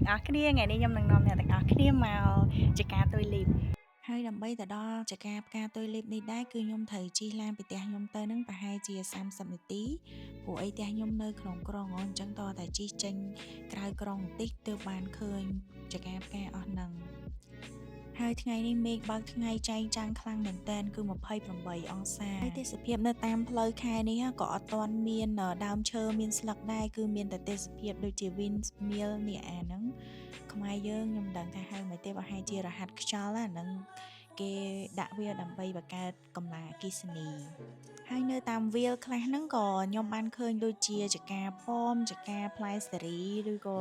ទាំងអស់គ្នាថ្ងៃនេះខ្ញុំនឹងនាំអ្នកទាំងអស់គ្នាមកជាការទុយលីបហើយដើម្បីទៅដល់ចកាផ្កាទុយលីបនេះដែរគឺខ្ញុំត្រូវជិះឡានពីផ្ទះខ្ញុំទៅនឹងប្រហែលជា30នាទីព្រោះអីផ្ទះខ្ញុំនៅក្នុងក្រុងអញ្ចឹងតតែជិះចេញក្រៅក្រុងបន្តិចទើបបានឃើញចកាផ្កាអស់ហ្នឹងហើយថ្ងៃនេះមេឃបើកថ្ងៃចែងចាំងខ្លាំងមែនតើគឺ28អង្សាហើយទេសភាពនៅតាមផ្លូវខែនេះក៏អត់ទាន់មានដើមឈើមានស្លឹកដែរគឺមានតែទេសភាពដូចជា windmill នេះអាហ្នឹងខ្មែរយើងខ្ញុំមិនដឹងថាហៅមិនទេប្រហែលជារហាត់ខ្យល់ហ្នឹងគេដាក់វាដើម្បីបង្កើតកម្លាំងអគ្គិសនីហើយនៅតាមវាលខ្លះហ្នឹងក៏ខ្ញុំបានឃើញដូចជាចកាប៉មចកាផ្លែសេរីឬក៏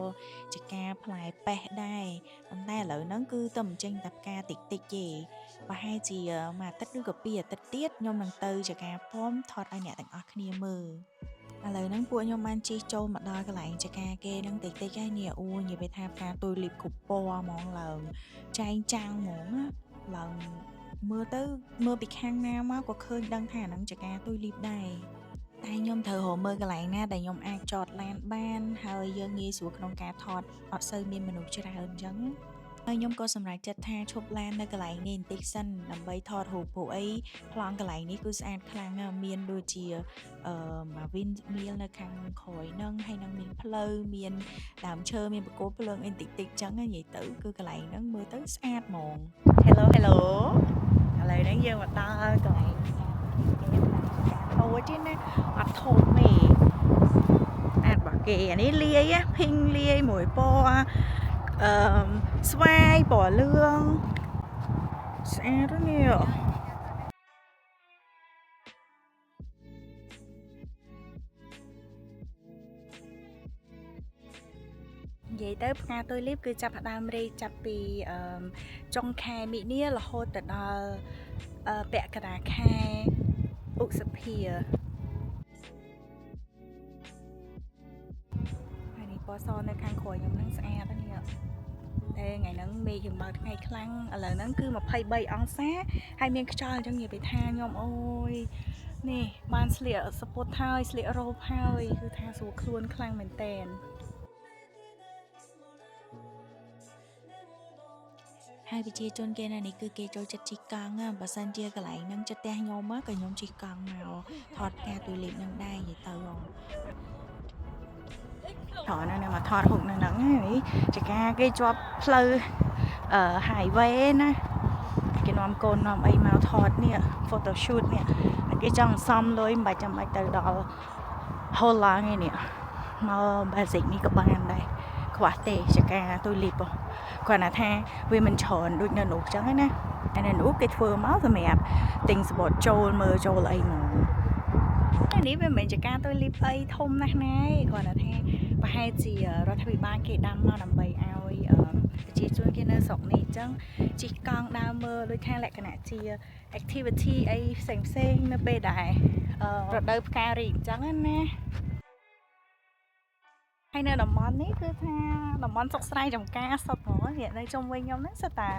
ចកាផ្លែប៉េះដែរប៉ុន្តែឥឡូវហ្នឹងគឺទៅមិនចេញតែផ្កាតិចតិចទេប្រហែលជាមួយអាទិត្យឬក៏2អាទិត្យទៀតខ្ញុំនឹងទៅចកាប៉មថតឲ្យអ្នកទាំងអស់គ្នាមើលឥឡូវហ្នឹងពួកខ្ញុំបានជិះចូលមកដល់កន្លែងចកាគេហ្នឹងតិចតិចហើយនេះអូនិយាយថាផ្កាទុយលីបគ្រប់ពណ៌ហ្មងឡើងចែងចាំងហ្មងណាឡើងមើលពីខាងណាមកក៏ឃើញដឹងថាហ្នឹងចកាទុយលីបដែរតែខ្ញុំត្រូវរកមើលកន្លែងណាដែលខ្ញុំអាចចតឡានបានហើយយើងងាយស្រួលក្នុងការថតអត់សូវមានមនុស្សច្រើនអញ្ចឹងហើយខ្ញុំក៏សម្រេចចិត្តថាឈប់ឡាននៅកន្លែងនេះបន្តិចសិនដើម្បីថតរូបព្រោះអីប្លង់កន្លែងនេះគឺស្អាតខ្លាំងមានដូចជាមកវិនមៀលនៅខាងក្រោយហ្នឹងហើយនឹងមានផ្លូវមានដើមឈើមានបកគោភ្លើងអីតិចតិចចឹងនិយាយទៅគឺកន្លែងហ្នឹងមើលទៅស្អាតហ្មង Hello ឥឡូវហ្នឹងយើងមកដល់កន្លែងតូចទេណាអត់ធំទេអាតរបស់គេអានេះលាយភីងលាយមួយពណ៌ស្វាយពណ៌លឿងស្អាតនេះនិយាយទៅផ្កាទុយលីបគឺចាប់ផ្ដើមរេចាប់ពីចុងខែមិនិនារហូតទៅដល់ពាក់កណ្ដាលខែឧសភាហើយនេះពណ៌សនៅខាងក្រោយខ្ញុំហ្នឹងស្អាតនេះតែថ្ងៃហ្នឹងមេឃយើងបើកថ្ងៃខ្លាំងឥឡូវហ្នឹងគឺ23អង្សាហើយមានខ្យល់អញ្ចឹងនិយាយទៅថាខ្ញុំអូយនេះបានស្លៀកសពុតហើយស្លៀករ៉ូបហើយគឺថាស្រួលខ្លួនខ្លាំងមែនតើហើយប្រជាជនគេណានេះគឺគេចូលចិត្តជិះកង់បើសិនជាកន្លែងហ្នឹងចិត្តផ្ទះខ្ញុំក៏ខ្ញុំជិះកង់មកថតផ្កាទុយលីបហ្នឹងដែរនិយាយទៅថតនៅមកថតហុកនៅហ្នឹងហើយចកាគេជាប់ផ្លូវhighway ណាគេនាំកូននាំអីមកថតនេះ photo shoot នេះគេចង់សំលុយមិនបាច់ចាំបាច់ទៅដល់ Holland ឯនេះមក basic នេះក៏បានដែរខ្វះទេចកាទុយលីបគាត់ថាវាមិនច្រើនដូចនៅនោះចឹងណាហើយនៅនោះគេធ្វើមកសម្រាប់ទិញសបត់ចូលមើលចូលអីមកតែនេះវាមិនមែនជាការទុយលីបអីធំណាស់ណាគាត់ថាប្រហែលជារដ្ឋាភិបាលគេដាំមកដើម្បីឲ្យប្រជាជនគេនៅស្រុកនេះអញ្ចឹងជិះកង់ដើរមើលដូចថាលក្ខណៈជា activity អីផ្សេងនៅពេលដែលរដូវផ្ការីកអញ្ចឹងណាហើយនៅតំបន់នេះគឺថាតំបន់សុកស្រែចំការសុទ្ធហ្មងអ្នកនៅជុំវិញខ្ញុំហ្នឹងសិតតា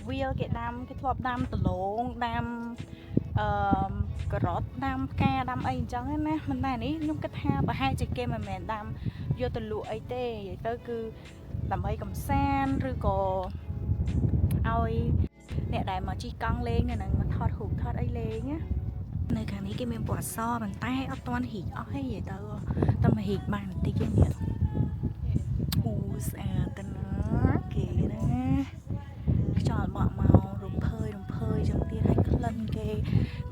វាលគេដាំគេធ្លាប់ដាំដលងដាំការ៉ុតដាំផ្កាដាំអីអញ្ចឹងណាមិនតែនេះខ្ញុំគិតថាប្រហែលជាគេមិនមែនដាំយកទៅលក់អីទេនិយាយទៅគឺដើម្បីកំសាន្តឬក៏ឲ្យអ្នកដែលមកជិះកង់លេងនៅនឹងមកថតរូបថតអីលេងណានៅខាងនេះគេមានពណ៌សប៉ុន្តែអត់ទាន់រីកអស់ទេនិយាយទៅតែមករីកបានបន្តិចទេនេះអូស្អាតណាស់គេណាខ្យល់បក់មករំភើយចឹងទៀតហើយក្លិនគេ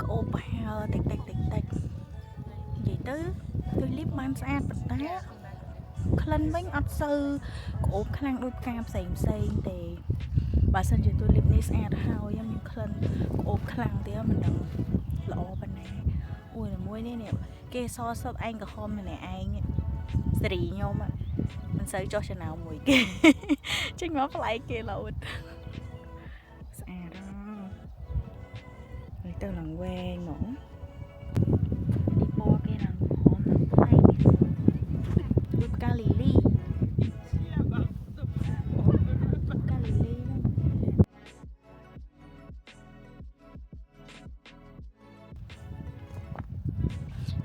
ក្អូបប្រហើរតិចនិយាយទៅទុយលីបបានស្អាតប៉ុន្តែក្លិនវិញអត់សូវក្អូបខ្លាំងដូចផ្កាផ្សេងទេបើសិនជាទុយលីបនេះស្អាតហើយមានក្លិនក្អូបខ្លាំងទៀតមិនដឹងល្អប៉ុណ្ណាអូយមួយនេះគេសសុតឯងក្រហមម្នាក់ឯងសេរីខ្ញុំមិនសូវចោះចំណៅមួយគេចេញមកប្លែកគេលោតស្អាតហើយទៅឡើងវែងហ្មងនេះពណ៌គេឡើងហមឡើងប្លែកដូចផ្កាលីលី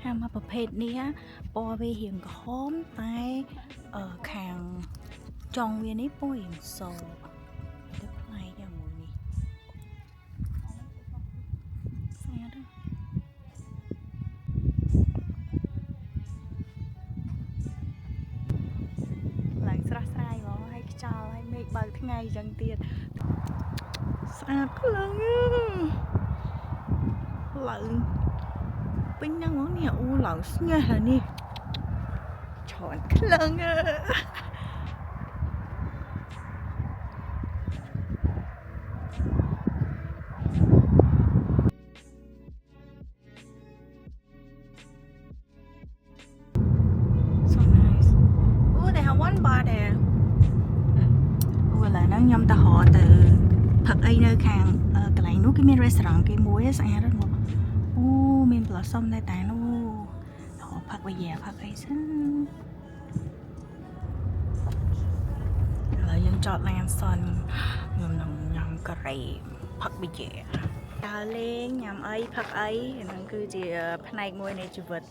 ហាមកប្រភេទនេះពណ៌វារៀងក្រហមតែខាង trong viên ấy bôi sầu tức này cái mùi này sao đó lại sra sai đó hay cho hay mệt bờ thế ngày chẳng tiền sạch lận lận pin năng món này u lận nghe là nè chọn lận so nice. Oh, they have one bar there. Là nó nhâm ta họ từ thật ấy nơi khang cái này nó cái miền restaurant cái muối á sao đó một ô miền bờ sông đây tại nó họ phật bây giờ phật ấy xinh là dân chọn lan son nhầm cà rì phật bây giờ đào lên nhầm ấy phật ấy nó cứ chỉ này muối này chịu vật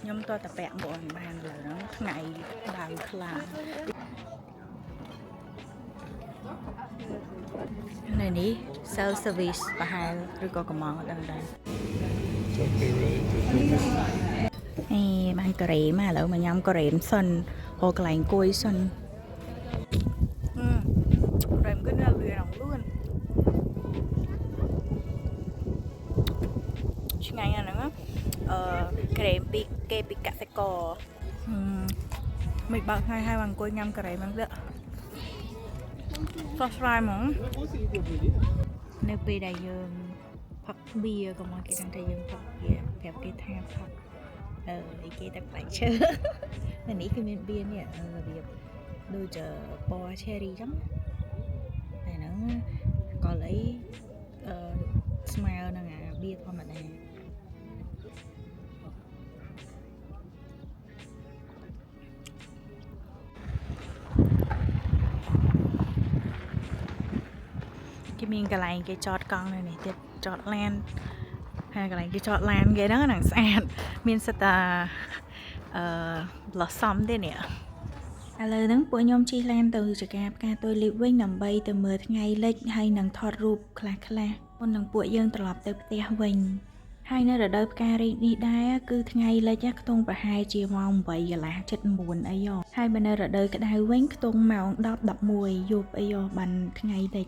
nhâm to tập bẹn bọn bàn rồi nó ngày đào làm này ní self service và hai rồi có cầm món ở đây nè bạn cà rì mà lỡ mà nhom cà rì xuân hồ cái lạnh cối xuân rồi cứ ra lừa lòng luôn ngày này nữa cà rì bị kê bị cà phê cò mình bật hai bằng cối nhom cà rì bằng được subscribe mong nếu bị đại dương phật bia còn mọi cái thằng đại dương phật bia đẹp cái tham phật cái đặc phải chơi là ní cái miền biên nè việc đôi chờ bò cherry lắm này nó còn lấy smile nè bia thôi mà này cái miếng cái này cái chọt con này thì chọt lan hay cái này cái chọt lan cái đó là sàn miếng sạch lọt xóm thế nè lời nắng của nhóm chi lan từ chợ ca tôi liệu với nằm bay từ mưa ngày lệch hay nắng thọt rụp khla con nắng bụi dân tập từ tia vinh hai nơi ở đây ca đi đá cứ ngày lệch chắc tung và hai chia mong vậy là chết buồn ấy do hai bên nơi ở đây cái đai vinh tung màu đập mùi dục ấy do bằng ngày lệch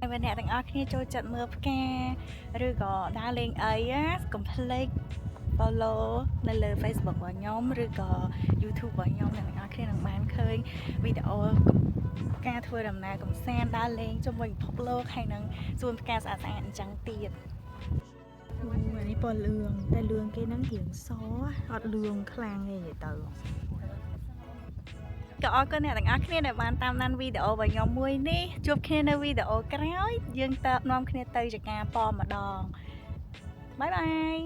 bên này tặng ác khi cho trận mưa ca rồi có đa lên ấy á complete follow lên lời Facebook của nhóm rồi có YouTube của nhóm này tặng ác khi nàng bán khơi video ca thưa đầm nào cũng xem đa lên cho mình follow hay nàng zoom ca sẵn sàng chẳng tiền này bò lường đây lường cái nắng hiển xó hot lường khang nghe vậy từ có cái này tặng ác này bạn tam nan video và nhóm mùi ní chụp khi này video cái dương tập nom khi tây chả ca po mà đòn bye bye